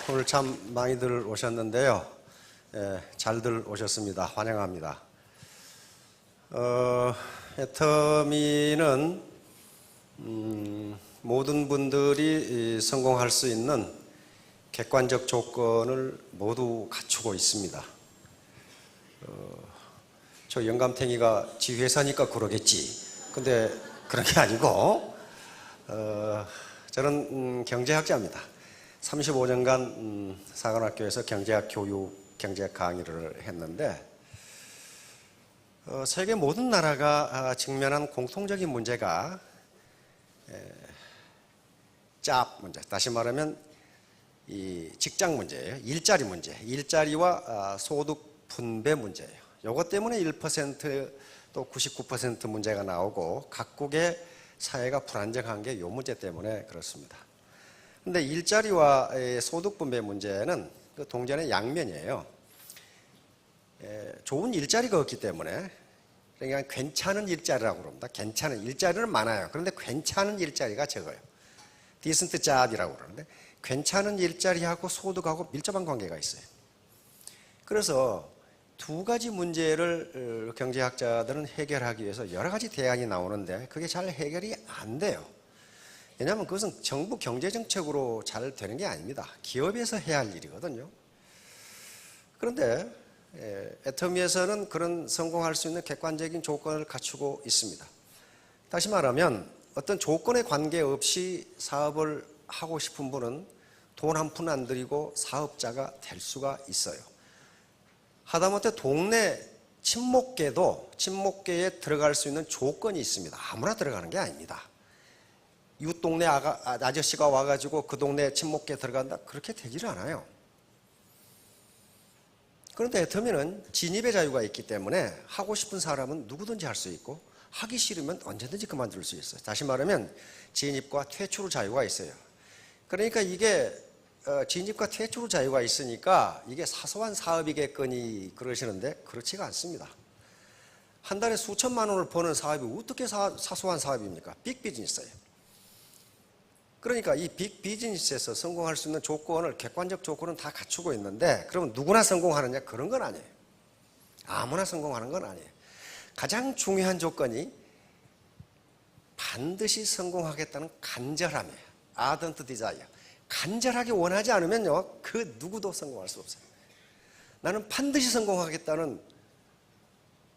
오늘 참 많이들 오셨는데요. 잘들 오셨습니다. 환영합니다. 애터미는 모든 분들이 성공할 수 있는 객관적 조건을 모두 갖추고 있습니다. 저 영감탱이가 지 회사니까 그러겠지. 근데 그런 게 아니고 저는 경제학자입니다. 35년간 사관학교에서 경제학 교육, 경제학 강의를 했는데 세계 모든 나라가 직면한 공통적인 문제가 잡 문제, 다시 말하면 이 직장 문제예요. 일자리 문제, 일자리와 소득 분배 문제예요. 이것 때문에 1% 또 99% 문제가 나오고 각국의 사회가 불안정한 게 이 문제 때문에 그렇습니다. 근데 일자리와 소득 분배 문제는 그 동전의 양면이에요. 좋은 일자리가 없기 때문에, 그러니까 괜찮은 일자리라고 그럽니다. 괜찮은 일자리는 많아요. 그런데 괜찮은 일자리가 적어요. 디센트 잡이라고 그러는데 괜찮은 일자리하고 소득하고 밀접한 관계가 있어요. 그래서 두 가지 문제를 경제학자들은 해결하기 위해서 여러 가지 대안이 나오는데 그게 잘 해결이 안 돼요. 왜냐하면 그것은 정부 경제정책으로 잘 되는 게 아닙니다. 기업에서 해야 할 일이거든요. 그런데 애터미에서는 그런 성공할 수 있는 객관적인 조건을 갖추고 있습니다. 다시 말하면 어떤 조건에 관계없이 사업을 하고 싶은 분은 돈 한 푼 안 들이고 사업자가 될 수가 있어요. 하다못해 동네 친목계에 들어갈 수 있는 조건이 있습니다. 아무나 들어가는 게 아닙니다. 이웃 동네 아저씨가 와가지고 그 동네 친목계에 들어간다? 그렇게 되지를 않아요. 그런데 애터미는 진입의 자유가 있기 때문에 하고 싶은 사람은 누구든지 할 수 있고 하기 싫으면 언제든지 그만둘 수 있어요. 다시 말하면 진입과 퇴출 자유가 있어요. 그러니까 이게 진입과 퇴출 자유가 있으니까 이게 사소한 사업이겠거니 그러시는데 그렇지가 않습니다. 한 달에 수천만 원을 버는 사업이 어떻게 사소한 사업입니까? 빅 비즈니스예요. 그러니까 이 빅 비즈니스에서 성공할 수 있는 조건을, 객관적 조건은 다 갖추고 있는데 그러면 누구나 성공하느냐? 그런 건 아니에요. 아무나 성공하는 건 아니에요. 가장 중요한 조건이 반드시 성공하겠다는 간절함이에요. ardent desire. 간절하게 원하지 않으면요, 그 누구도 성공할 수 없어요. 나는 반드시 성공하겠다는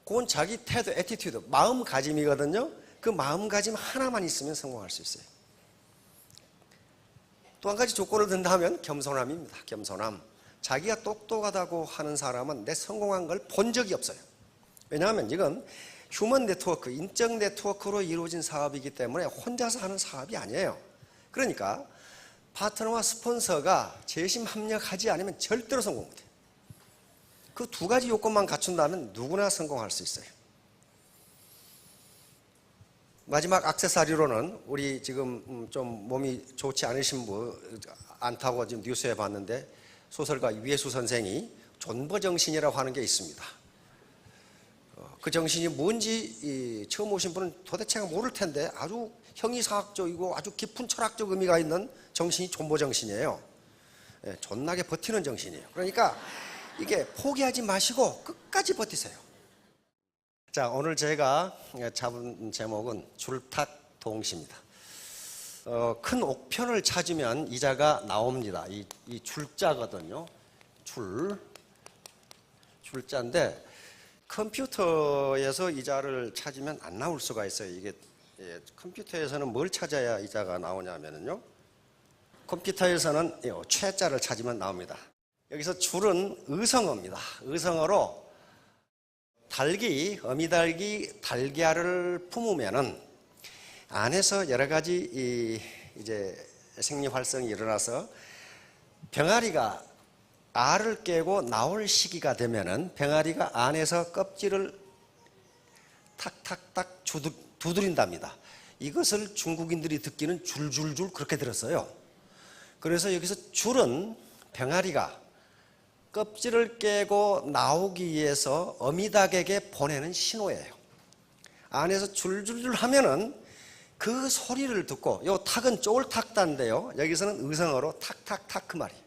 그건 자기 태도, 애티튜드, 마음가짐이거든요. 그 마음가짐 하나만 있으면 성공할 수 있어요. 또 한 가지 조건을 든다면 겸손함입니다. 겸손함. 자기가 똑똑하다고 하는 사람은 내 성공한 걸 본 적이 없어요. 왜냐하면 이건 휴먼 네트워크, 인적 네트워크로 이루어진 사업이기 때문에 혼자서 하는 사업이 아니에요. 그러니까 파트너와 스폰서가 재심 합력하지 않으면 절대로 성공 못해요. 그 두 가지 요건만 갖춘다면 누구나 성공할 수 있어요. 마지막 액세서리로는 우리 지금 좀 몸이 좋지 않다고 지금 뉴스에 봤는데 소설가 유해수 선생이 존버정신이라고 하는 게 있습니다. 그 정신이 뭔지 처음 오신 분은 도대체 모를 텐데 아주 형이사학적이고 아주 깊은 철학적 의미가 있는 정신이 존버정신이에요. 존나게 버티는 정신이에요. 그러니까 이게 포기하지 마시고 끝까지 버티세요. 자, 오늘 제가 잡은 제목은 줄탁동시입니다. 큰 옥편을 찾으면 이자가 나옵니다. 이 줄자거든요. 줄자인데 컴퓨터에서 이자를 찾으면 안 나올 수가 있어요. 이게 컴퓨터에서는 뭘 찾아야 이자가 나오냐면요. 컴퓨터에서는 최자를 찾으면 나옵니다. 여기서 줄은 의성어입니다. 의성어로 어미닭이 달걀을 품으면은 안에서 여러 가지 이제 생리 활성이 일어나서 병아리가 알을 깨고 나올 시기가 되면은 병아리가 안에서 껍질을 탁탁탁 두드린답니다. 이것을 중국인들이 듣기는 줄줄줄 그렇게 들었어요. 그래서 여기서 줄은 병아리가 껍질을 깨고 나오기 위해서 어미닭에게 보내는 신호예요. 안에서 줄줄줄 하면은 그 소리를 듣고, 요 탁은 쫄탁단데요. 여기서는 의성어로 탁탁탁 그 말이에요.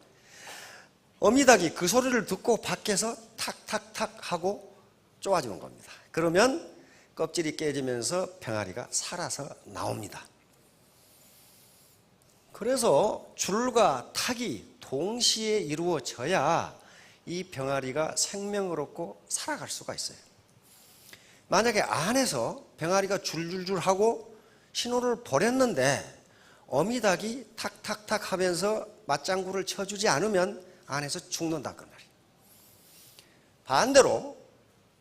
어미닭이 그 소리를 듣고 밖에서 탁탁탁 하고 쪼아주는 겁니다. 그러면 껍질이 깨지면서 병아리가 살아서 나옵니다. 그래서 줄과 탁이 동시에 이루어져야 이 병아리가 생명을 얻고 살아갈 수가 있어요. 만약에 안에서 병아리가 줄줄줄 하고 신호를 보냈는데 어미닭이 탁탁탁 하면서 맞장구를 쳐주지 않으면 안에서 죽는다 그 말이에요. 반대로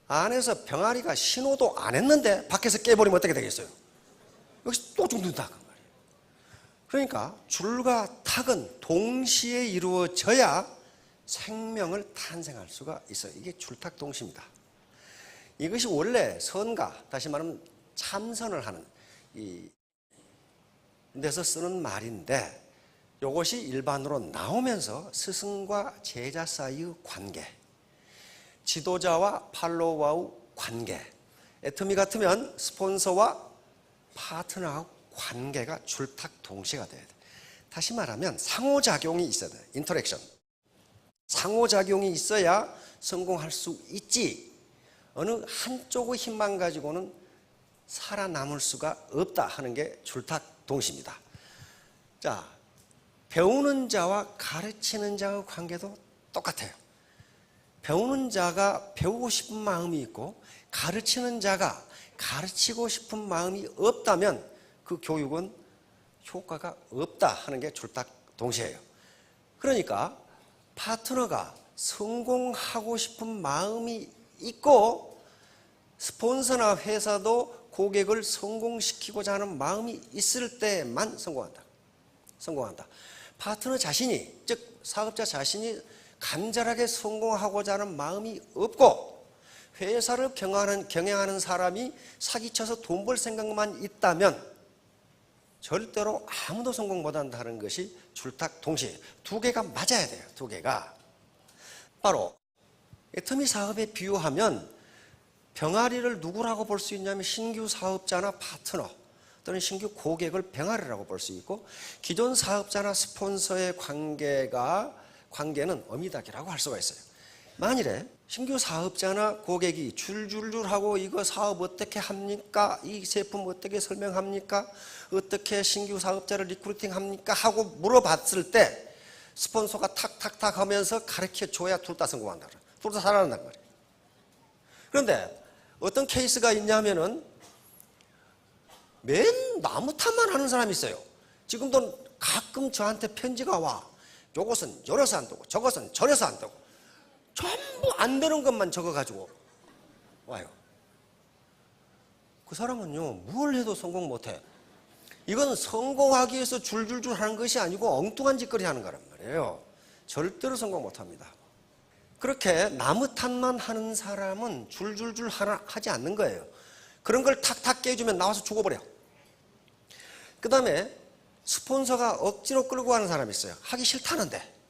안에서 병아리가 신호도 안 했는데 밖에서 깨버리면 어떻게 되겠어요? 여기서 또 죽는다 그 말이에요. 그러니까 줄과 탁은 동시에 이루어져야 생명을 탄생할 수가 있어요. 이게 줄탁동시입니다. 이것이 원래 선가, 다시 말하면 참선을 하는 이 데서 쓰는 말인데, 이것이 일반으로 나오면서 스승과 제자 사이의 관계, 지도자와 팔로워의 관계, 애터미 같으면 스폰서와 파트너와 관계가 줄탁동시가 돼야 돼. 다시 말하면 상호작용이 있어야 돼. 인터랙션. 상호작용이 있어야 성공할 수 있지, 어느 한쪽의 힘만 가지고는 살아남을 수가 없다 하는 게 줄탁동시입니다. 자, 배우는 자와 가르치는 자의 관계도 똑같아요. 배우는 자가 배우고 싶은 마음이 있고 가르치는 자가 가르치고 싶은 마음이 없다면 그 교육은 효과가 없다 하는 게 줄탁동시예요. 그러니까 파트너가 성공하고 싶은 마음이 있고 스폰서나 회사도 고객을 성공시키고자 하는 마음이 있을 때만 성공한다. 파트너 자신이, 즉 사업자 자신이 간절하게 성공하고자 하는 마음이 없고 회사를 경영하는 사람이 사기쳐서 돈 벌 생각만 있다면 절대로 아무도 성공 못한다는 것이 줄탁동시예요. 두 개가 맞아야 돼요. 두 개가. 바로 애터미 사업에 비유하면 병아리를 누구라고 볼 수 있냐면 신규 사업자나 파트너 또는 신규 고객을 병아리라고 볼 수 있고, 기존 사업자나 스폰서의 관계는 어미닭이라고 할 수가 있어요. 만일에 신규 사업자나 고객이 줄줄줄 하고 이거 사업 어떻게 합니까? 이 제품 어떻게 설명합니까? 어떻게 신규 사업자를 리크루팅 합니까? 하고 물어봤을 때 스폰서가 탁탁탁 하면서 가르쳐 줘야 둘 다 성공한다. 둘 다 살아난단 말이에요. 그런데 어떤 케이스가 있냐면은 맨 나무 탓만 하는 사람이 있어요. 지금도 가끔 저한테 편지가 와. 요것은 이래서 안 되고 저것은 저래서 안 되고 전부 안 되는 것만 적어가지고 와요. 그 사람은요, 뭘 해도 성공 못해. 이건 성공하기 위해서 줄줄줄 하는 것이 아니고 엉뚱한 짓거리 하는 거란 말이에요. 절대로 성공 못합니다. 그렇게 나무 탓만 하는 사람은 줄줄줄 하지 않는 거예요. 그런 걸 탁탁 깨주면 나와서 죽어버려. 그 다음에 스폰서가 억지로 끌고 가는 사람이 있어요. 하기 싫다는데.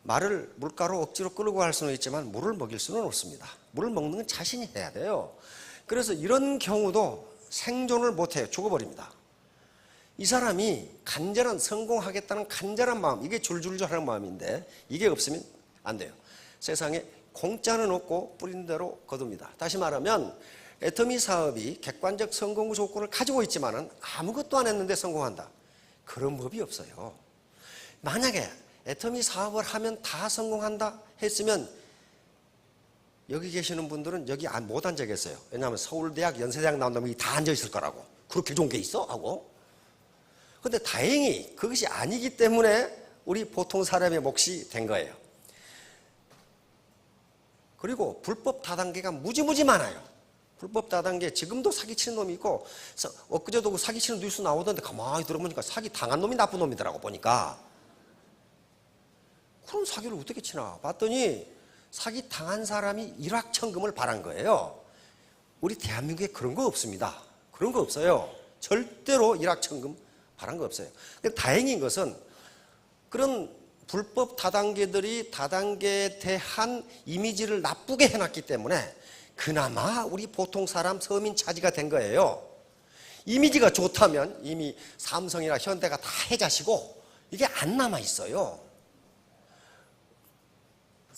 말을 물가로 억지로 끌고 갈 수는 있지만 물을 먹일 수는 없습니다. 물을 먹는 건 자신이 해야 돼요. 그래서 이런 경우도 생존을 못해요. 죽어버립니다. 이 사람이 간절한 성공하겠다는 간절한 마음, 이게 줄줄줄 하는 마음인데 이게 없으면 안 돼요. 세상에 공짜는 없고 뿌린 대로 거둡니다. 다시 말하면 애터미 사업이 객관적 성공 조건을 가지고 있지만은 아무것도 안 했는데 성공한다. 그런 법이 없어요. 만약에 애터미 사업을 하면 다 성공한다 했으면 여기 계시는 분들은 여기 못 앉아겠어요. 왜냐하면 서울대학, 연세대학 나온 놈이 다 앉아있을 거라고. 그렇게 좋은 게 있어? 하고. 근데 다행히 그것이 아니기 때문에 우리 보통 사람의 몫이 된 거예요. 그리고 불법 다단계가 무지무지 많아요. 불법 다단계, 지금도 사기치는 놈이 있고, 엊그제도 그 사기치는 뉴스 나오던데 가만히 들어보니까 사기 당한 놈이 나쁜 놈이더라고 보니까. 그런 사기를 어떻게 치나 봤더니 사기 당한 사람이 일확천금을 바란 거예요. 우리 대한민국에 그런 거 없습니다. 그런 거 없어요. 절대로 일확천금 바란 거 없어요. 근데 다행인 것은 그런 불법 다단계들이 다단계에 대한 이미지를 나쁘게 해놨기 때문에 그나마 우리 보통 사람 서민 차지가 된 거예요. 이미지가 좋다면 이미 삼성이나 현대가 다 해자시고 이게 안 남아 있어요.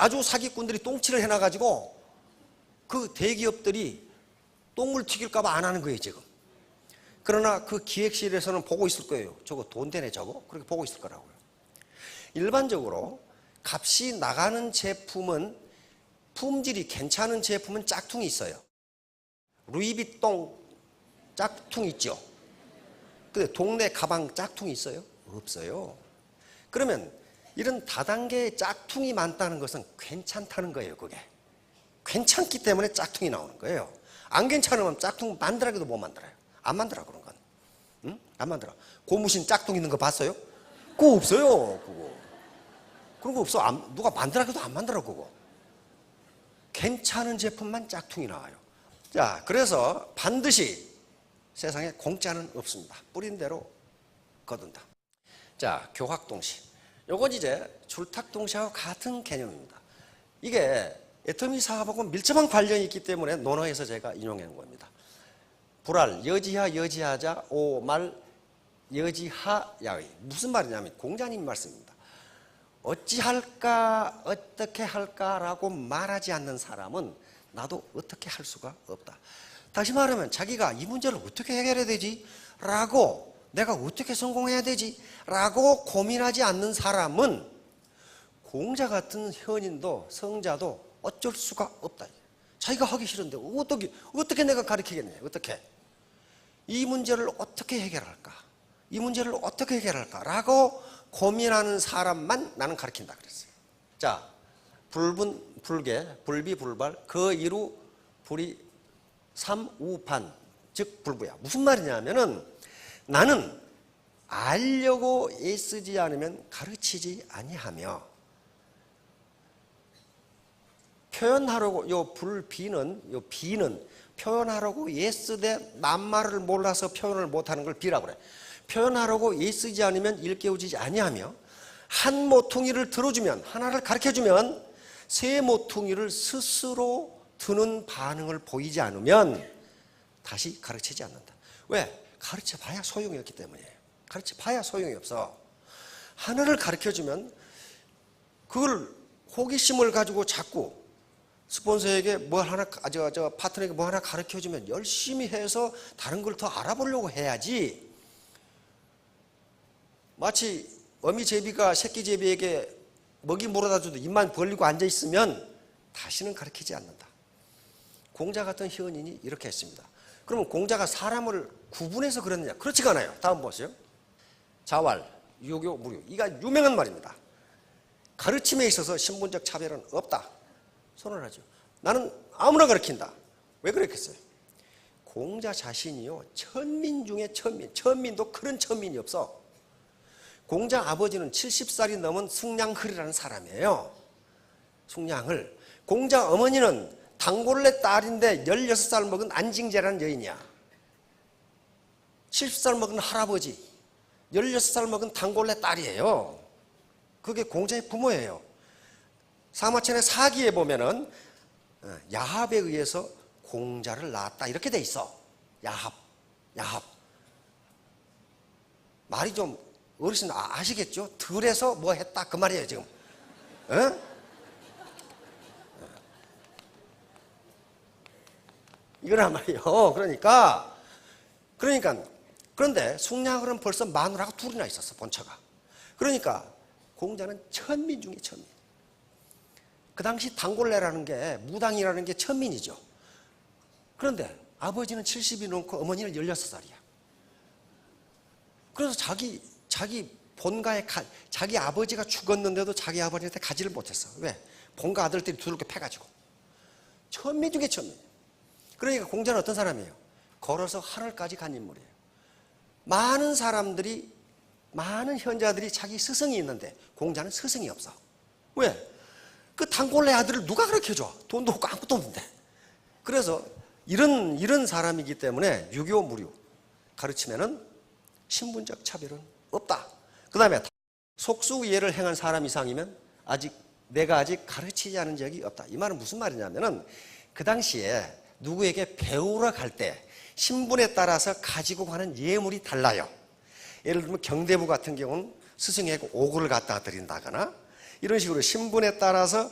아주 사기꾼들이 똥칠을 해놔가지고 그 대기업들이 똥을 튀길까봐 안 하는 거예요, 지금. 그러나 그 기획실에서는 보고 있을 거예요. 저거 돈 되네, 저거. 그렇게 보고 있을 거라고요. 일반적으로 값이 나가는 제품은, 품질이 괜찮은 제품은 짝퉁이 있어요. 루이비통 짝퉁 있죠. 근데 동네 가방 짝퉁이 있어요? 없어요. 그러면 이런 다단계의 짝퉁이 많다는 것은 괜찮다는 거예요, 그게. 괜찮기 때문에 짝퉁이 나오는 거예요. 안 괜찮으면 짝퉁 만들어도 못 만들어요. 안 만들어, 그런 건. 응? 안 만들어. 고무신 짝퉁 있는 거 봤어요? 그거 없어요, 그거. 그런 거 없어. 누가 만들어도 안 만들어, 그거. 괜찮은 제품만 짝퉁이 나와요. 자, 그래서 반드시 세상에 공짜는 없습니다. 뿌린 대로 거둔다. 자, 교학동시. 요건 이제 줄탁동시하고 같은 개념입니다. 이게 애터미 사업하고 밀접한 관련이 있기 때문에 논어에서 제가 인용해 놓은 겁니다. 불알, 여지하, 여지하자, 오말, 여지하, 야의. 무슨 말이냐면 공자님 말씀입니다. 어찌할까, 어떻게 할까라고 말하지 않는 사람은 나도 어떻게 할 수가 없다. 다시 말하면 자기가 이 문제를 어떻게 해결해야 되지? 라고, 내가 어떻게 성공해야 되지? 라고 고민하지 않는 사람은 공자 같은 현인도 성자도 어쩔 수가 없다. 자기가 하기 싫은데 어떻게 내가 가르치겠냐? 어떻게? 이 문제를 어떻게 해결할까? 이 문제를 어떻게 해결할까? 라고 고민하는 사람만 나는 가르친다 그랬어요. 자, 불분, 불계, 불비, 불발, 그 이루, 불이, 삼우판, 즉 불부야. 무슨 말이냐면은 나는 알려고 애쓰지 않으면 가르치지 아니하며, 표현하려고, 비는 표현하려고 애쓰되 낱말을 몰라서 표현을 못하는 걸 비라고 그래. 표현하려고 애쓰지 않으면 일깨워지지 아니하며, 한 모퉁이를 들어주면, 하나를 가르쳐주면 세 모퉁이를 스스로 드는 반응을 보이지 않으면 다시 가르치지 않는다. 왜? 가르쳐봐야 소용이 없기 때문이에요. 가르쳐봐야 소용이 없어. 하나를 가르쳐주면 그걸 호기심을 가지고 자꾸 스폰서에게 뭐 하나, 파트너에게 뭐 하나 가르쳐주면 열심히 해서 다른 걸 더 알아보려고 해야지. 마치 어미제비가 새끼제비에게 먹이 물어다 줘도 입만 벌리고 앉아있으면 다시는 가르치지 않는다. 공자 같은 현인이 이렇게 했습니다. 그러면 공자가 사람을 구분해서 그랬느냐? 그렇지가 않아요. 다음 보세요. 자왈, 유교, 무료. 이가 유명한 말입니다. 가르침에 있어서 신분적 차별은 없다. 선언하죠. 나는 아무나 가르친다. 왜 그랬겠어요? 공자 자신이요, 천민 중에 천민. 천민도 그런 천민이 없어. 공자 아버지는 70살이 넘은 승냥흘이라는 사람이에요. 승냥흘. 공자 어머니는 단골레 딸인데 16살 먹은 안징제라는 여인이야. 70살 먹은 할아버지, 16살 먹은 단골레 딸이에요. 그게 공자의 부모예요. 사마천의 사기에 보면은 야합에 의해서 공자를 낳았다 이렇게 돼 있어. 야합. 말이 좀 어르신 아시겠죠? 들에서 뭐 했다 그 말이에요 지금. 이거란 말이에요. 그런데 숭냥을은 벌써 마누라가 둘이나 있었어, 본처가. 그러니까 공자는 천민 중에 천민. 그 당시 단골레라는 게, 무당이라는 게 천민이죠. 그런데 아버지는 70이 넘고 어머니는 16살이야. 그래서 자기 본가에 자기 아버지가 죽었는데도 자기 아버지한테 가지를 못했어. 왜? 본가 아들들이 두들겨 패가지고. 천민 중에 천민. 그러니까 공자는 어떤 사람이에요? 걸어서 하늘까지 간 인물이에요. 많은 사람들이, 많은 현자들이 자기 스승이 있는데 공자는 스승이 없어. 왜? 그 단골레 아들을 누가 가르쳐줘? 돈도 없고 아무것도 없는데. 그래서 이런 사람이기 때문에 유교 무료 가르치면은 신분적 차별은 없다. 그 다음에 속수예를 행한 사람 이상이면 내가 아직 가르치지 않은 적이 없다. 이 말은 무슨 말이냐면은 그 당시에 누구에게 배우러 갈 때 신분에 따라서 가지고 가는 예물이 달라요. 예를 들면 경대부 같은 경우는 스승에게 옥을 갖다 드린다거나 이런 식으로 신분에 따라서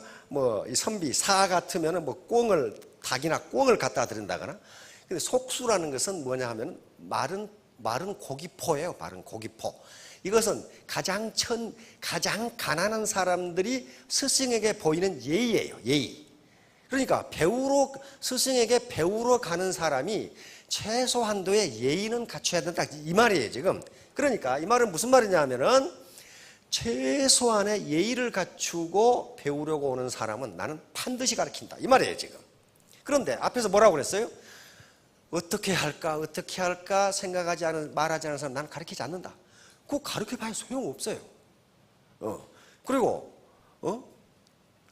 이 선비, 사 같으면은 꽁을, 닭이나 꽁을 갖다 드린다거나. 근데 속수라는 것은 뭐냐 하면 마른 고기포예요. 마른 고기포. 이것은 가장 가난한 사람들이 스승에게 보이는 예의예요. 예의. 그러니까 스승에게 배우러 가는 사람이 최소한도의 예의는 갖춰야 된다. 이 말이에요, 지금. 그러니까 이 말은 무슨 말이냐 하면은 최소한의 예의를 갖추고 배우려고 오는 사람은 나는 반드시 가르친다. 이 말이에요, 지금. 그런데 앞에서 뭐라고 그랬어요? 어떻게 할까 말하지 않은 사람 나는 가르치지 않는다. 그거 가르쳐봐야 소용없어요. 그리고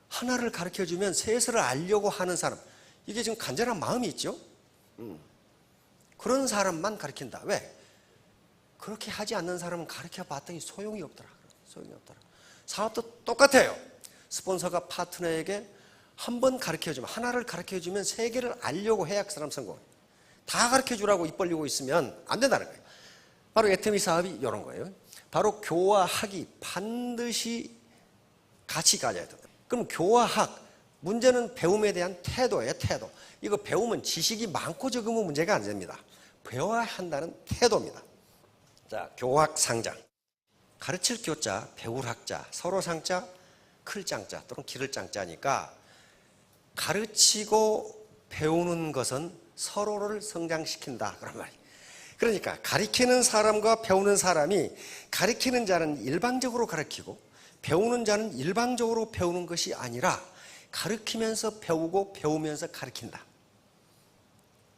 하나를 가르쳐주면 셋을 알려고 하는 사람, 이게 지금 간절한 마음이 있죠. 그런 사람만 가르친다. 왜? 그렇게 하지 않는 사람은 가르쳐봤더니 소용이 없더라. 사업도 똑같아요. 스폰서가 파트너에게 한 번 가르쳐주면, 하나를 가르쳐주면 세 개를 알려고 해야 그 사람 성공. 다 가르쳐주라고 입 벌리고 있으면 안 된다는 거예요. 바로 애터미 사업이 이런 거예요. 바로 교와 학이 반드시 같이 가져야 된다. 그럼 교와 학, 문제는 배움에 대한 태도예요. 태도. 이거 배우면 지식이 많고 적으면 문제가 안 됩니다. 배워야 한다는 태도입니다. 자, 교학 상장. 가르칠 교자, 배울 학자, 서로 상자, 클 장자 또는 기를 장자니까 가르치고 배우는 것은 서로를 성장시킨다. 그런 말이에요. 그러니까 가르치는 사람과 배우는 사람이, 가르치는 자는 일방적으로 가르치고 배우는 자는 일방적으로 배우는 것이 아니라 가르치면서 배우고 배우면서 가르친다.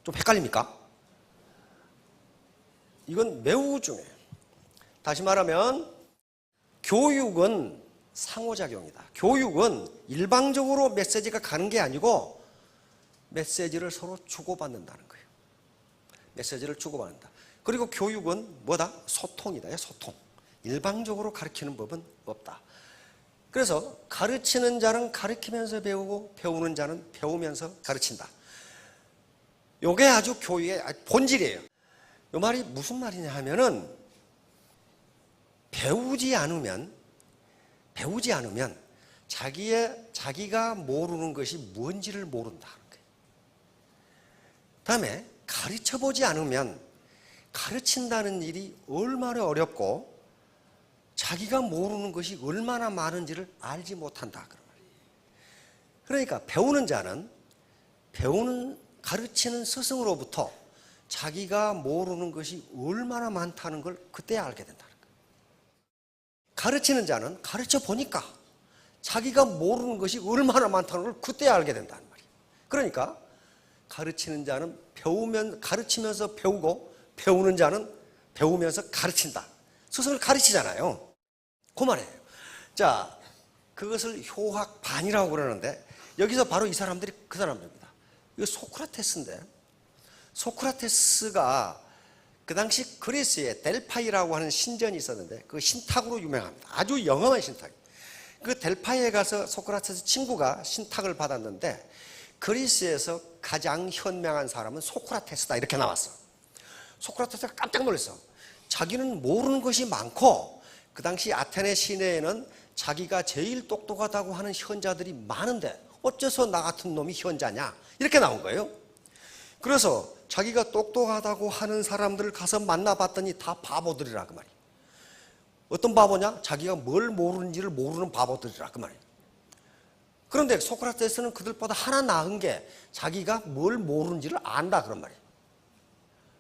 좀 헷갈립니까? 이건 매우 중요해요. 다시 말하면 교육은 상호작용이다. 교육은 일방적으로 메시지가 가는 게 아니고 메시지를 서로 주고받는다는 거예요. 메시지를 주고받는다. 그리고 교육은 뭐다? 소통이다. 소통. 일방적으로 가르치는 법은 없다. 그래서 가르치는 자는 가르치면서 배우고 배우는 자는 배우면서 가르친다. 이게 아주 교육의 본질이에요. 이 말이 무슨 말이냐 하면은 배우지 않으면 자기가 모르는 것이 뭔지를 모른다는 거예요. 다음에 가르쳐보지 않으면 가르친다는 일이 얼마나 어렵고 자기가 모르는 것이 얼마나 많은지를 알지 못한다. 그러니까 배우는 자는 가르치는 스승으로부터 자기가 모르는 것이 얼마나 많다는 걸 그때 알게 된다는 거예요. 가르치는 자는 가르쳐 보니까 자기가 모르는 것이 얼마나 많다는 걸 그때 알게 된다는 말이에요. 그러니까 가르치는 자는 가르치면서 배우고 배우는 자는 배우면서 가르친다. 스승을 가르치잖아요. 그 말이에요. 자, 그것을 효학반이라고 그러는데 여기서 바로 이 사람들이 그 사람들입니다. 이거 소크라테스인데, 소크라테스가 그 당시 그리스에 델파이라고 하는 신전이 있었는데 그 신탁으로 유명합니다. 아주 영험한 신탁. 그 델파이에 가서 소크라테스 친구가 신탁을 받았는데 그리스에서 가장 현명한 사람은 소크라테스다 이렇게 나왔어. 소크라테스가 깜짝 놀랐어. 자기는 모르는 것이 많고 그 당시 아테네 시내에는 자기가 제일 똑똑하다고 하는 현자들이 많은데 어째서 나 같은 놈이 현자냐 이렇게 나온 거예요. 그래서 자기가 똑똑하다고 하는 사람들을 가서 만나봤더니 다 바보들이라 그 말이에요. 어떤 바보냐? 자기가 뭘 모르는지를 모르는 바보들이라 그 말이에요. 그런데 소크라테스는 그들보다 하나 나은 게 자기가 뭘 모르는지를 안다 그런 말이에요.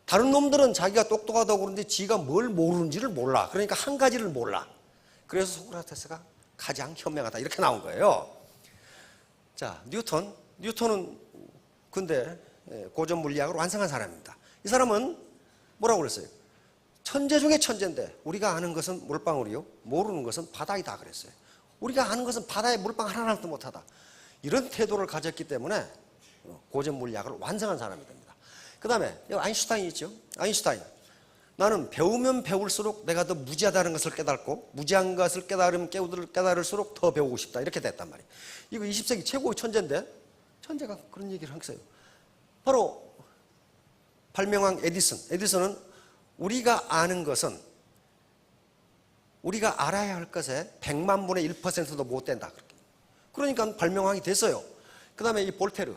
다른 놈들은 자기가 똑똑하다고 그러는데 지가 뭘 모르는지를 몰라. 그러니까 한 가지를 몰라. 그래서 소크라테스가 가장 현명하다 이렇게 나온 거예요. 자, 뉴턴은 근데 고전 물리학을 완성한 사람입니다. 이 사람은 뭐라고 그랬어요? 천재 중에 천재인데 우리가 아는 것은 물방울이요 모르는 것은 바다이다 그랬어요. 우리가 아는 것은 바다에 물방울 하나도 못하다. 이런 태도를 가졌기 때문에 고전 물리학을 완성한 사람이 됩니다. 그 다음에 아인슈타인 있죠. 아인슈타인. 나는 배우면 배울수록 내가 더 무지하다는 것을 깨닫고 무지한 것을 깨달을수록 더 배우고 싶다. 이렇게 됐단 말이에요. 이거 20세기 최고의 천재인데 천재가 그런 얘기를 했어요. 바로 발명왕 에디슨은 우리가 아는 것은 우리가 알아야 할 것에 100만 분의 1%도 못 된다. 그러니까 발명하게 됐어요. 그 다음에 이 볼테르.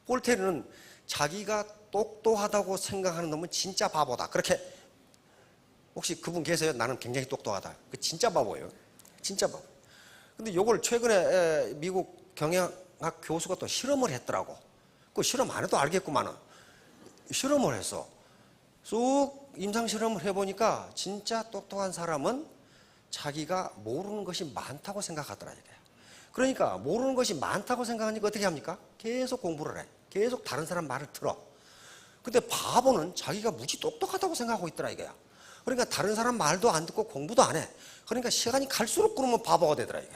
볼테르는 자기가 똑똑하다고 생각하는 놈은 진짜 바보다. 그렇게, 혹시 그분 계세요? 나는 굉장히 똑똑하다. 그 진짜 바보예요. 진짜 바보. 근데 요걸 최근에 미국 경영학 교수가 또 실험을 했더라고. 그 실험 안 해도 알겠구만은. 실험을 해서 쑥 임상 실험을 해보니까 진짜 똑똑한 사람은 자기가 모르는 것이 많다고 생각하더라 이게. 그러니까 모르는 것이 많다고 생각하니까 어떻게 합니까? 계속 공부를 해. 계속 다른 사람 말을 들어. 근데 바보는 자기가 무지 똑똑하다고 생각하고 있더라 이거야. 그러니까 다른 사람 말도 안 듣고 공부도 안 해. 그러니까 시간이 갈수록 그러면 바보가 되더라 이게.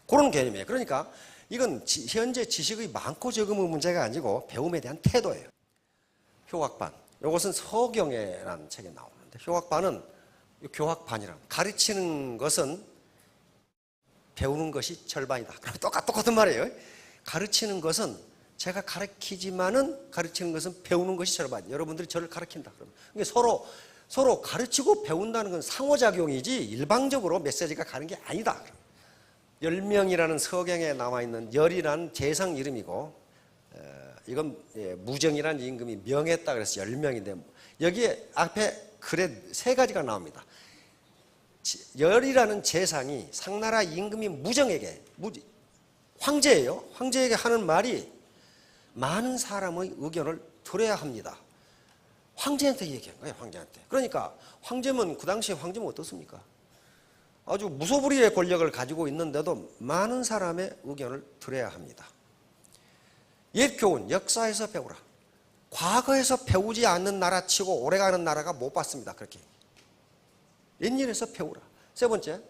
그런 개념이에요. 그러니까 이건 현재 지식의 많고 적음의 문제가 아니고 배움에 대한 태도예요. 효학반. 이것은 서경애라는 책에 나오는데, 효학반은 교학반이라, 가르치는 것은 배우는 것이 절반이다. 그럼 똑같은 말이에요. 가르치는 것은 제가 가르치지만은 가르치는 것은 배우는 것이 절반. 여러분들이 저를 가르친다. 그러면 서로 가르치고 배운다는 건 상호작용이지 일방적으로 메시지가 가는 게 아니다. 열명이라는 서경에 나와 있는 열이라는 재상 이름이고, 이건 무정이라는 임금이 명했다 그래서 열명인데, 여기에 앞에 글에 세 가지가 나옵니다. 열이라는 재상이 상나라 임금이 무정에게, 황제예요. 황제에게 하는 말이 많은 사람의 의견을 들어야 합니다. 황제한테 얘기한 거예요. 황제한테. 그러니까 황제면, 그 당시에 황제면 어떻습니까? 아주 무소불위의 권력을 가지고 있는데도 많은 사람의 의견을 들어야 합니다. 옛 교훈, 역사에서 배우라. 과거에서 배우지 않는 나라 치고 오래가는 나라가 못 봤습니다. 그렇게. 옛일에서 배우라. 세 번째,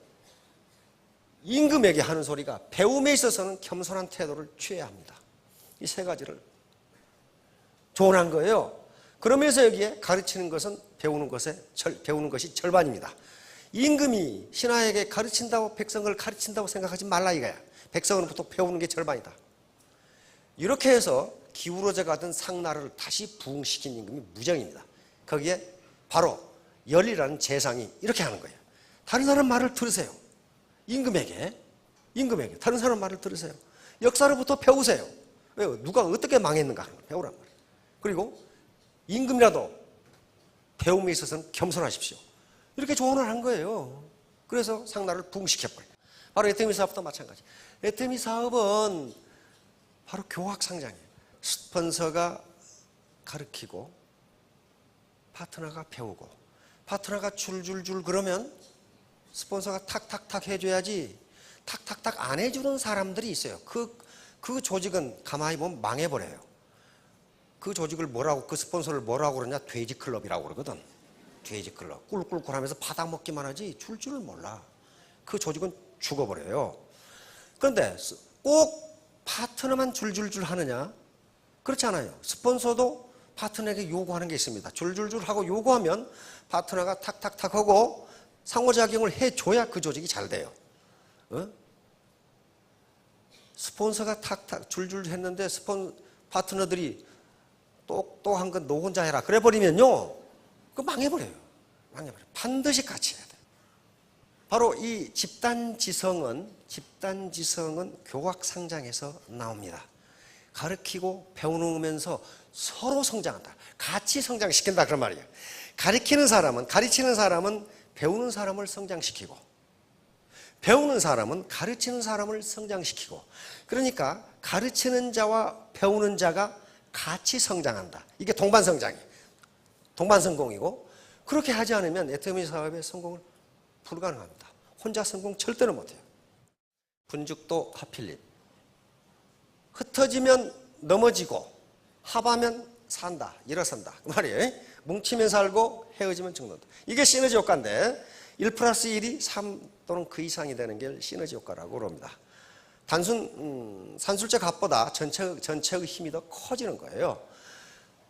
임금에게 하는 소리가 배움에 있어서는 겸손한 태도를 취해야 합니다. 이 세 가지를 조언한 거예요. 그러면서 여기에 가르치는 것은 배우는 것이 절반입니다. 임금이 신하에게 가르친다고, 백성을 가르친다고 생각하지 말라 이거야. 백성은 보통 배우는 게 절반이다. 이렇게 해서 기울어져 가던 상나라를 다시 부흥시킨 임금이 무정입니다. 거기에 바로 열이라는 재상이 이렇게 하는 거예요. 다른 사람 말을 들으세요. 임금에게 다른 사람 말을 들으세요. 역사로부터 배우세요. 왜요? 누가 어떻게 망했는가 하는 걸 배우란 말이에요. 그리고 임금이라도 배움에 있어서는 겸손하십시오. 이렇게 조언을 한 거예요. 그래서 상나라를 부흥시켜버려요. 바로 에테미 사업도 마찬가지. 에테미 사업은 바로 교학상장이에요. 스폰서가 가르치고 파트너가 배우고, 파트너가 줄줄줄 그러면 스폰서가 탁탁탁 해줘야지, 탁탁탁 안 해주는 사람들이 있어요. 그 조직은 가만히 보면 망해버려요. 그 조직을 그 스폰서를 뭐라고 그러냐? 돼지클럽이라고 그러거든. 돼지클럽. 꿀꿀꿀 하면서 바닥 먹기만 하지 줄줄을 몰라. 그 조직은 죽어버려요. 그런데 꼭 파트너만 줄줄줄 하느냐? 그렇지 않아요. 스폰서도 파트너에게 요구하는 게 있습니다. 줄줄줄 하고 요구하면 파트너가 탁탁탁 하고 상호작용을 해줘야 그 조직이 잘 돼요. 스폰서가 탁탁 줄줄 했는데 파트너들이 똑똑한 건 너 혼자 해라 그래 버리면요, 그 망해버려요. 반드시 같이 해야 돼요. 바로 이 집단지성은 교학상장에서 나옵니다. 가르치고 배우면서 서로 성장한다. 같이 성장시킨다 그런 말이에요. 가르치는 사람은 배우는 사람을 성장시키고, 배우는 사람은 가르치는 사람을 성장시키고, 그러니까 가르치는 자와 배우는 자가 같이 성장한다. 이게 동반성장이에요. 동반성공이고, 그렇게 하지 않으면 에테미 사업의 성공은 불가능합니다. 혼자 성공 절대로 못해요. 분죽도 하필립. 흩어지면 넘어지고 합하면 산다, 일어선다 그 말이에요. 뭉치면 살고 헤어지면 죽는다. 이게 시너지 효과인데 1+1이 3 또는 그 이상이 되는 게 시너지 효과라고 그럽니다. 단순 산술적 합보다 전체의 힘이 더 커지는 거예요.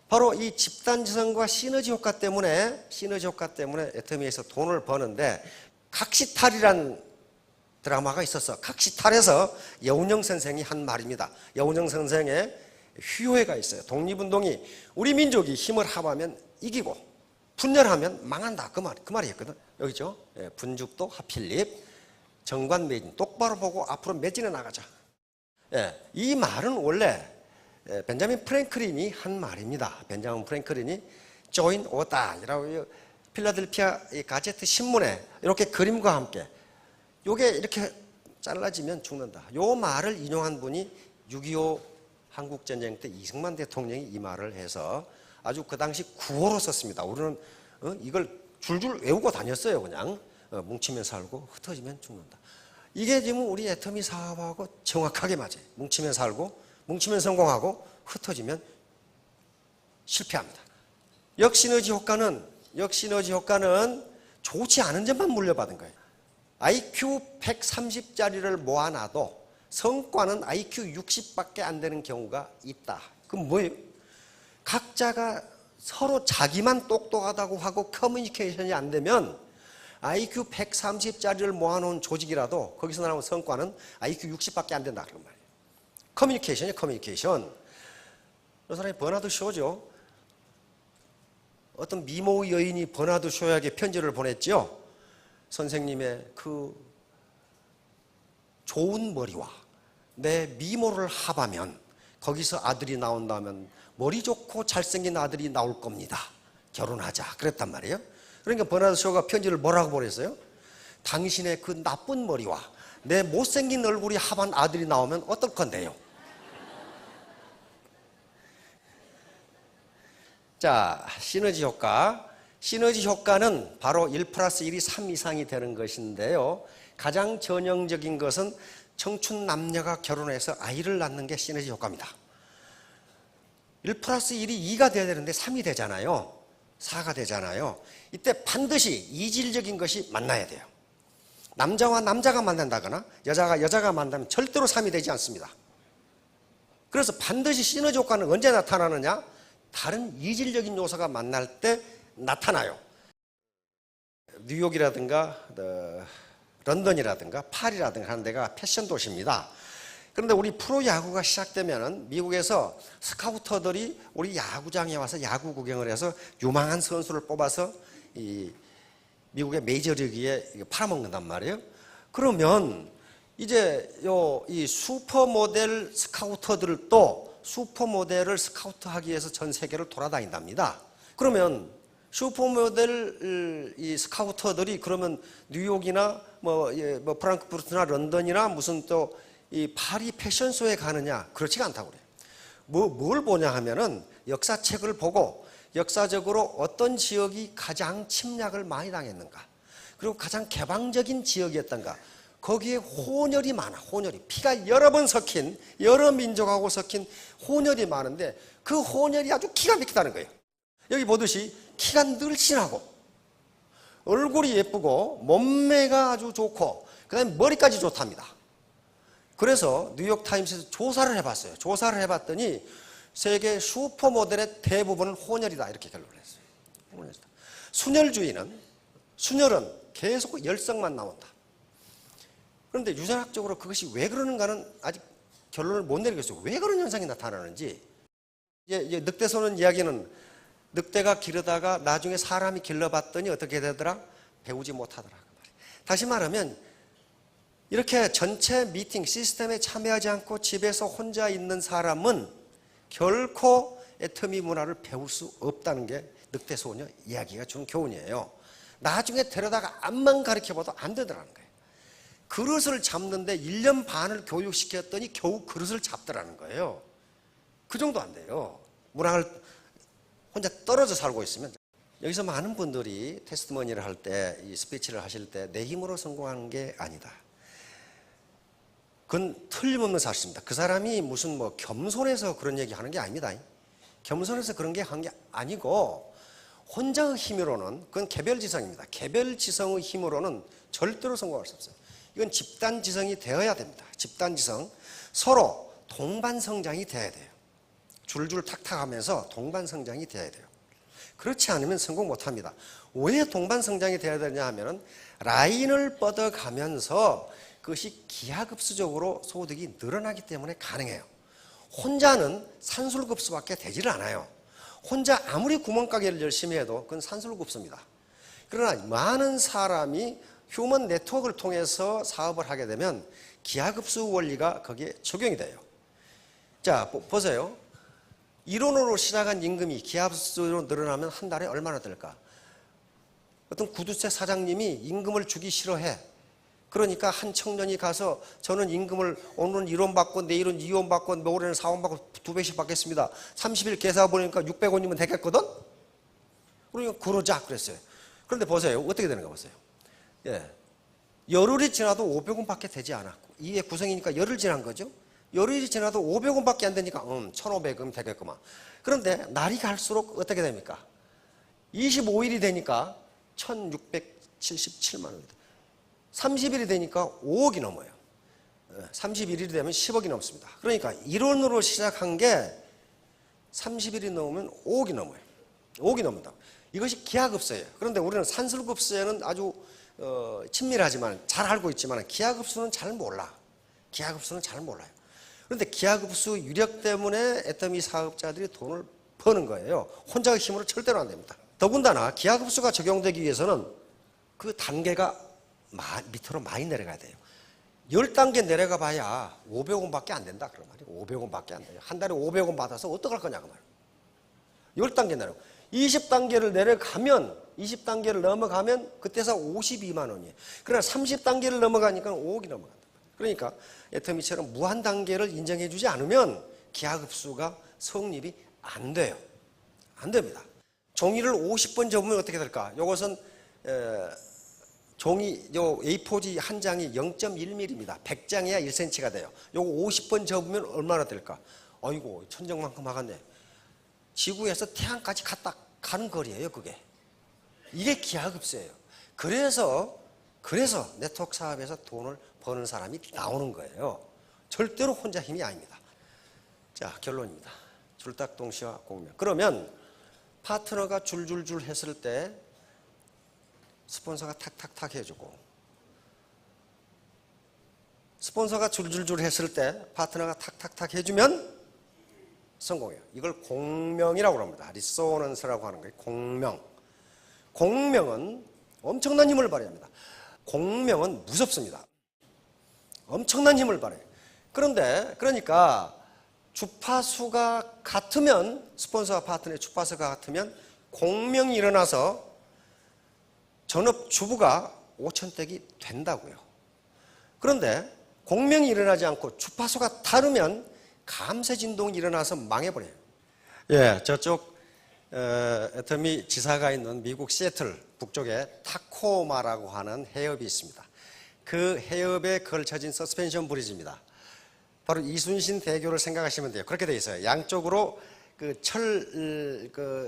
바로 이 집단지성과 시너지 효과 때문에 에테미에서 돈을 버는데, 각시탈이란 드라마가 있었어. 각시탈에서 여운형 선생이 한 말입니다. 여운형 선생의 휴회가 있어요. 독립운동이 우리 민족이 힘을 합하면 이기고 분열하면 망한다. 그 말이었거든. 여기죠. 분죽도 하필립. 정관 매진, 똑바로 보고 앞으로 매진해 나가자. 예, 이 말은 원래 벤자민 프랭클린이 한 말입니다. 벤자민 프랭클린이 join or die라고 필라델피아 가제트 신문에 이렇게 그림과 함께 요게 이렇게 잘라지면 죽는다. 요 말을 인용한 분이 6.25 한국전쟁 때 이승만 대통령이 이 말을 해서 아주 그 당시 구호로 썼습니다. 우리는 이걸 줄줄 외우고 다녔어요. 그냥 뭉치면 살고 흩어지면 죽는다. 이게 지금 우리 애터미 사업하고 정확하게 맞아요. 뭉치면 살고 뭉치면 성공하고 흩어지면 실패합니다. 역시너지 효과는 좋지 않은 점만 물려받은 거예요. IQ 130짜리를 모아놔도 성과는 IQ 60밖에 안 되는 경우가 있다. 그럼 뭐예요? 각자가 서로 자기만 똑똑하다고 하고 커뮤니케이션이 안 되면 IQ 130짜리를 모아놓은 조직이라도 거기서 나오는 성과는 IQ 60밖에 안 된다. 그런 말이에요. 커뮤니케이션이에요, 커뮤니케이션. 이 사람이 버나드 쇼죠. 어떤 미모 여인이 버나드 쇼에게 편지를 보냈죠. 선생님의 그 좋은 머리와 내 미모를 합하면 거기서 아들이 나온다면 머리 좋고 잘생긴 아들이 나올 겁니다. 결혼하자. 그랬단 말이에요. 그러니까 버나드 쇼가 편지를 뭐라고 보냈어요? 당신의 그 나쁜 머리와 내 못생긴 얼굴이 합한 아들이 나오면 어떨 건데요? 자, 시너지 효과. 시너지 효과는 바로 1+1이 3 이상이 되는 것인데요. 가장 전형적인 것은 청춘 남녀가 결혼해서 아이를 낳는 게 시너지 효과입니다. 1+1이 2가 돼야 되는데 3이 되잖아요. 4가 되잖아요. 이때 반드시 이질적인 것이 만나야 돼요. 남자와 남자가 만난다거나 여자가 여자가 만나면 절대로 3이 되지 않습니다. 그래서 반드시 시너지 효과는 언제 나타나느냐? 다른 이질적인 요소가 만날 때 나타나요. 뉴욕이라든가 런던이라든가 파리라든가 하는 데가 패션 도시입니다. 그런데 우리 프로야구가 시작되면은 미국에서 스카우터들이 우리 야구장에 와서 야구 구경을 해서 유망한 선수를 뽑아서 이 미국의 메이저리그에 팔아먹는단 말이에요. 그러면 이제 이 슈퍼모델 스카우터들도 슈퍼모델을 스카우트하기 위해서 전 세계를 돌아다닌답니다. 그러면 슈퍼모델 이 스카우터들이 그러면 뉴욕이나 뭐 프랑크푸르트나 런던이나 무슨 또 이 파리 패션쇼에 가느냐? 그렇지가 않다고 그래요. 뭘 보냐 하면은 역사책을 보고 역사적으로 어떤 지역이 가장 침략을 많이 당했는가? 그리고 가장 개방적인 지역이었던가? 거기에 혼혈이 많아. 혼혈이 피가 여러 번 섞인 여러 민족하고 섞인 혼혈이 많은데 그 혼혈이 아주 기가 막히다는 거예요. 여기 보듯이 키가 늘씬하고 얼굴이 예쁘고 몸매가 아주 좋고 그다음에 머리까지 좋답니다. 그래서 뉴욕타임스에서 조사를 해봤어요. 조사를 해봤더니 세계 슈퍼모델의 대부분은 혼혈이다 이렇게 결론을 했어요. 순혈은 계속 열성만 나온다. 그런데 유전학적으로 그것이 왜 그러는가는 아직 결론을 못 내리겠어요. 왜 그런 현상이 나타나는지. 이제 늑대소년 이야기는 늑대가 기르다가 나중에 사람이 길러봤더니 어떻게 되더라? 배우지 못하더라. 다시 말하면 이렇게 전체 미팅 시스템에 참여하지 않고 집에서 혼자 있는 사람은 결코 애터미 문화를 배울 수 없다는 게 늑대소녀 이야기가 주는 교훈이에요. 나중에 데려다가 앞만 가르쳐봐도 안 되더라는 거예요. 그릇을 잡는데 1년 반을 교육시켰더니 겨우 그릇을 잡더라는 거예요. 그 정도 안 돼요. 문화를 혼자 떨어져 살고 있으면. 여기서 많은 분들이 테스트머니를 할 때, 이 스피치를 하실 때 내 힘으로 성공하는 게 아니다. 그건 틀림없는 사실입니다. 그 사람이 무슨 겸손해서 그런 얘기 하는 게 아닙니다. 겸손해서 그런 게 한 게 아니고 혼자의 힘으로는 그건 개별지성입니다. 개별지성의 힘으로는 절대로 성공할 수 없어요. 이건 집단지성이 되어야 됩니다. 집단지성. 서로 동반성장이 돼야 돼요. 줄줄 탁탁 하면서 동반성장이 돼야 돼요. 그렇지 않으면 성공 못합니다. 왜 동반성장이 돼야 되냐 하면은 라인을 뻗어가면서 그것이 기하급수적으로 소득이 늘어나기 때문에 가능해요. 혼자는 산술급수밖에 되지를 않아요. 혼자 아무리 구멍가게를 열심히 해도 그건 산술급수입니다. 그러나 많은 사람이 휴먼 네트워크를 통해서 사업을 하게 되면 기하급수 원리가 거기에 적용이 돼요. 자, 보세요. 이론으로 시작한 임금이 기하급수로 늘어나면 한 달에 얼마나 될까? 어떤 구두쇠 사장님이 임금을 주기 싫어해. 그러니까 한 청년이 가서 저는 임금을 오늘은 1원 받고 내일은 2원 받고 모레는 4원 받고 2배씩 받겠습니다. 30일 계산 보니까 600원이면 되겠거든? 그러니까 그러자 그랬어요. 그런데 보세요. 어떻게 되는가 보세요. 예. 열흘이 지나도 500원밖에 되지 않았고 이게 구성이니까 열흘 지난 거죠. 열흘이 지나도 500원밖에 안 되니까 1,500원 되겠구만. 그런데 날이 갈수록 어떻게 됩니까? 25일이 되니까 1,677만 원이 돼요. 30일이 되니까 5억이 넘어요. 31일이 되면 10억이 넘습니다. 그러니까 이론으로 시작한 게 30일이 넘으면 5억이 넘어요. 5억이 넘는다. 이것이 기하급수예요. 그런데 우리는 산술급수에는 아주 친밀하지만 잘 알고 있지만 기하급수는 잘 몰라. 기하급수는 잘 몰라요. 그런데 기하급수 유력 때문에 애터미 사업자들이 돈을 버는 거예요. 혼자의 힘으로 절대로 안 됩니다. 더군다나 기하급수가 적용되기 위해서는 그 단계가 밑으로 많이 내려가야 돼요. 10단계 내려가 봐야 500원밖에 안 된다. 그런 말이에요. 500원밖에 안 돼요. 한 달에 500원 받아서 어떡할 거냐 그 말이에요. 10단계 내려가. 20단계를 내려가면 20단계를 넘어가면 그때서 52만 원이에요. 그러나 30단계를 넘어가니까 5억이 넘어간다. 그러니까 애터미처럼 무한 단계를 인정해 주지 않으면 기하급수가 성립이 안 돼요. 안 됩니다. 종이를 50번 접으면 어떻게 될까? 이것은 종이 요 A4지 한 장이 0.1mm입니다. 100장이야 1cm가 돼요. 요거 50번 접으면 얼마나 될까? 아이고 천정만큼 하겠네. 지구에서 태양까지 갔다 가는 거리예요, 그게. 이게 기하급수예요. 그래서 네트워크 사업에서 돈을 버는 사람이 나오는 거예요. 절대로 혼자 힘이 아닙니다. 자, 결론입니다. 줄딱동시와 공명. 그러면 파트너가 줄줄줄 했을 때 스폰서가 탁탁탁 해주고, 스폰서가 줄줄줄 했을 때 파트너가 탁탁탁 해주면 성공해요. 이걸 공명이라고 합니다. 리소넌스라고 하는 거예요. 공명. 공명은 엄청난 힘을 발휘합니다. 공명은 무섭습니다. 엄청난 힘을 발휘해요. 그러니까 주파수가 같으면, 스폰서와 파트너의 주파수가 같으면 공명이 일어나서 전업주부가 5천댁이 된다고요. 그런데 공명이 일어나지 않고 주파수가 다르면 감쇄진동이 일어나서 망해버려요. 예, 저쪽 애터미 지사가 있는 미국 시애틀 북쪽에 타코마라고 하는 해협이 있습니다. 그 해협에 걸쳐진 서스펜션 브리지입니다. 바로 이순신 대교를 생각하시면 돼요. 그렇게 돼 있어요. 양쪽으로 그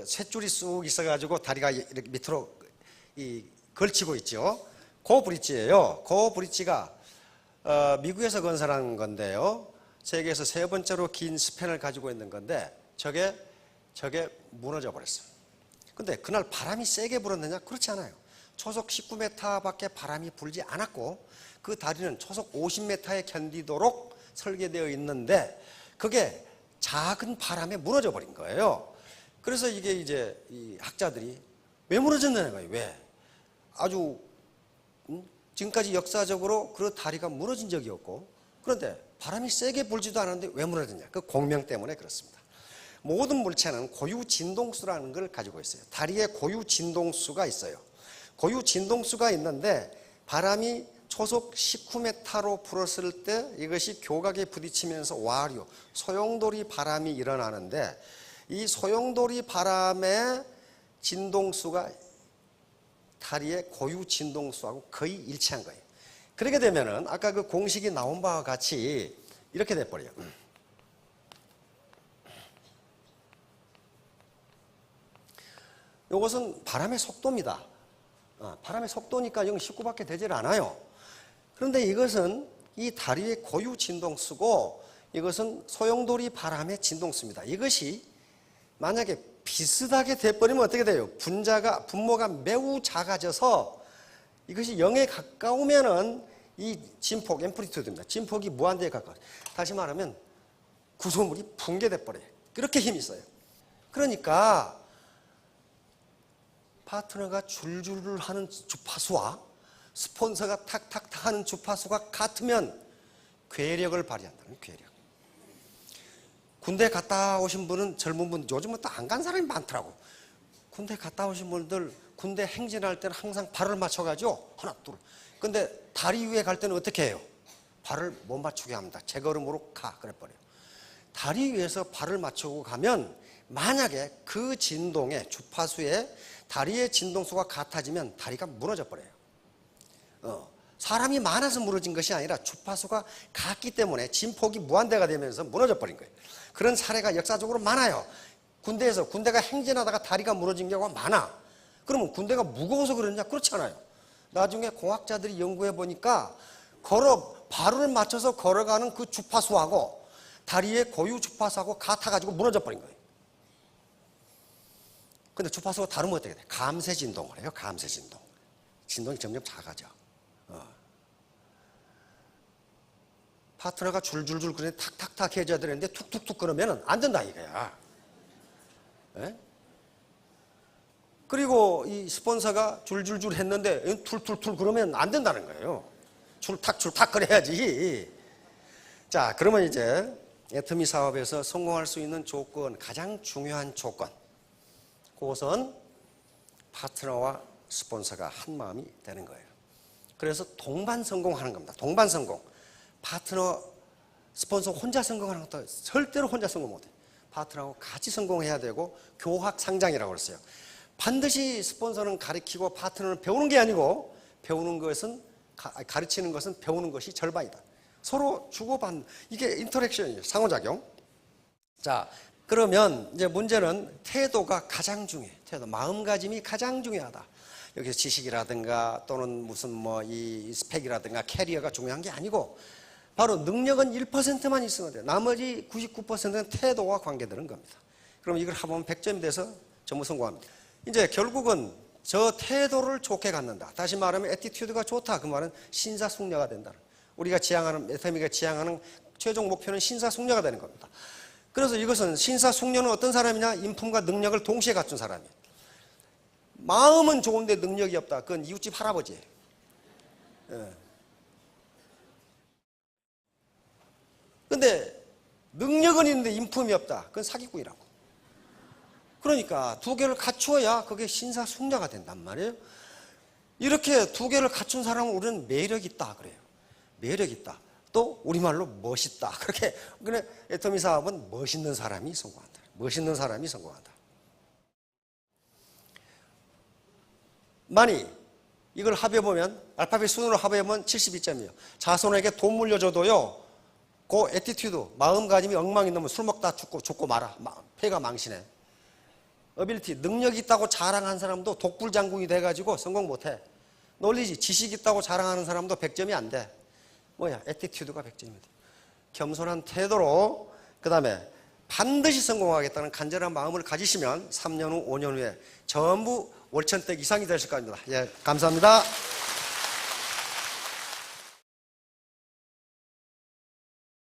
쇳줄이 쑥 있어가지고 다리가 이렇게 밑으로 걸치고 있죠. 그 브릿지예요. 그 브릿지가 미국에서 건설한 건데요. 세계에서 세 번째로 긴 스팬을 가지고 있는 건데 저게 무너져 버렸어요. 근데 그날 바람이 세게 불었느냐? 그렇지 않아요. 초속 19m밖에 바람이 불지 않았고 그 다리는 초속 50m에 견디도록 설계되어 있는데 그게 작은 바람에 무너져 버린 거예요. 그래서 이게 이제 이 학자들이 왜 무너졌느냐 거예요. 왜? 아주 지금까지 역사적으로 그 다리가 무너진 적이 없고 그런데 바람이 세게 불지도 않았는데 왜 무너졌냐? 그 공명 때문에 그렇습니다. 모든 물체는 고유 진동수라는 걸 가지고 있어요. 다리에 고유 진동수가 있어요. 고유 진동수가 있는데 바람이 초속 19m로 불었을 때 이것이 교각에 부딪히면서 와류, 소용돌이 바람이 일어나는데 이 소용돌이 바람의 진동수가 다리의 고유 진동수하고 거의 일치한 거예요. 그렇게 되면은 아까 그 공식이 나온 바와 같이 이렇게 돼버려요. 이것은 바람의 속도입니다. 바람의 속도니까 0.19밖에 되질 않아요. 그런데 이것은 이 다리의 고유 진동수고 이것은 소용돌이 바람의 진동수입니다. 이것이 만약에 비슷하게 돼버리면 어떻게 돼요? 분모가 매우 작아져서 이것이 0에 가까우면은 이 진폭, 앰플리튜드입니다. 진폭이 무한대에 가까워요. 다시 말하면 구조물이 붕괴돼 버려요. 그렇게 힘이 있어요. 그러니까 파트너가 줄줄 하는 주파수와 스폰서가 탁탁탁 하는 주파수가 같으면 괴력을 발휘한다는 괴력. 군대 갔다 오신 분은 젊은 분, 요즘은 또 안 간 사람이 많더라고. 군대 갔다 오신 분들 군대 행진할 때는 항상 발을 맞춰가지고 하나 둘. 근데 다리 위에 갈 때는 어떻게 해요? 발을 못 맞추게 합니다. 제 걸음으로 가 그래버려요. 다리 위에서 발을 맞추고 가면 만약에 그 진동에 주파수에 다리의 진동수가 같아지면 다리가 무너져 버려요. 사람이 많아서 무너진 것이 아니라 주파수가 같기 때문에 진폭이 무한대가 되면서 무너져 버린 거예요. 그런 사례가 역사적으로 많아요. 군대가 행진하다가 다리가 무너진 경우가 많아. 그러면 군대가 무거워서 그러냐? 그렇지 않아요. 나중에 공학자들이 연구해 보니까 발을 맞춰서 걸어가는 그 주파수하고 다리의 고유 주파수하고 같아가지고 무너져 버린 거예요. 근데 주파수가 다르면 어떻게 돼? 감쇄 진동을 해요. 감쇄 진동. 진동이 점점 작아져. 파트너가 줄줄줄 그래 탁탁탁 해줘야 되는데 툭툭툭 그러면 안 된다 이거야. 예? 그리고 이 스폰서가 줄줄줄 했는데 툴툴툴 그러면 안 된다는 거예요. 줄탁 그래야지. 자, 그러면 이제 애터미 사업에서 성공할 수 있는 조건, 가장 중요한 조건, 그것은 파트너와 스폰서가 한 마음이 되는 거예요. 그래서 동반 성공하는 겁니다. 동반 성공. 파트너, 스폰서 혼자 성공하는 것도 절대로 혼자 성공 못해요. 파트너하고 같이 성공해야 되고 교학 상장이라고 그랬어요. 반드시 스폰서는 가르치고 파트너는 배우는 게 아니고 가르치는 것은 배우는 것이 절반이다. 서로 주고받는, 이게 인터랙션이에요. 상호작용. 자, 그러면 이제 문제는 태도가 가장 중요해. 마음가짐이 가장 중요하다. 여기서 지식이라든가 또는 무슨 이 스펙이라든가 캐리어가 중요한 게 아니고 바로 능력은 1%만 있으면 돼요. 나머지 99%는 태도와 관계되는 겁니다. 그럼 이걸 합하면 100점이 돼서 전부 성공합니다. 이제 결국은 저 태도를 좋게 갖는다. 다시 말하면 애티튜드가 좋다. 그 말은 신사숙녀가 된다. 우리가 애터미가 지향하는 최종 목표는 신사숙녀가 되는 겁니다. 그래서 이것은 신사숙녀는 어떤 사람이냐? 인품과 능력을 동시에 갖춘 사람이에요. 마음은 좋은데 능력이 없다. 그건 이웃집 할아버지예요. 근데 능력은 있는데 인품이 없다. 그건 사기꾼이라고. 그러니까 두 개를 갖추어야 그게 신사숙녀가 된단 말이에요. 이렇게 두 개를 갖춘 사람은 우리는 매력 있다 그래요. 매력 있다. 또 우리말로 멋있다. 그렇게. 그래 애터미 사업은 멋있는 사람이 성공한다. 멋있는 사람이 성공한다. 만약 이걸 합해보면 알파벳 순으로 합해보면 72점이에요. 자손에게 돈 물려줘도요. 그 애티튜드, 마음가짐이 엉망이 넘으면 술 먹다 죽고 말아. 폐가 망신해. 어빌리티, 능력이 있다고 자랑한 사람도 독불장군이 돼가지고 성공 못해. 논리지, 지식이 있다고 자랑하는 사람도 100점이 안 돼. 애티튜드가 100점입니다. 겸손한 태도로, 그 다음에 반드시 성공하겠다는 간절한 마음을 가지시면 3년 후, 5년 후에 전부 월천댁 이상이 되실 겁니다. 예, 감사합니다.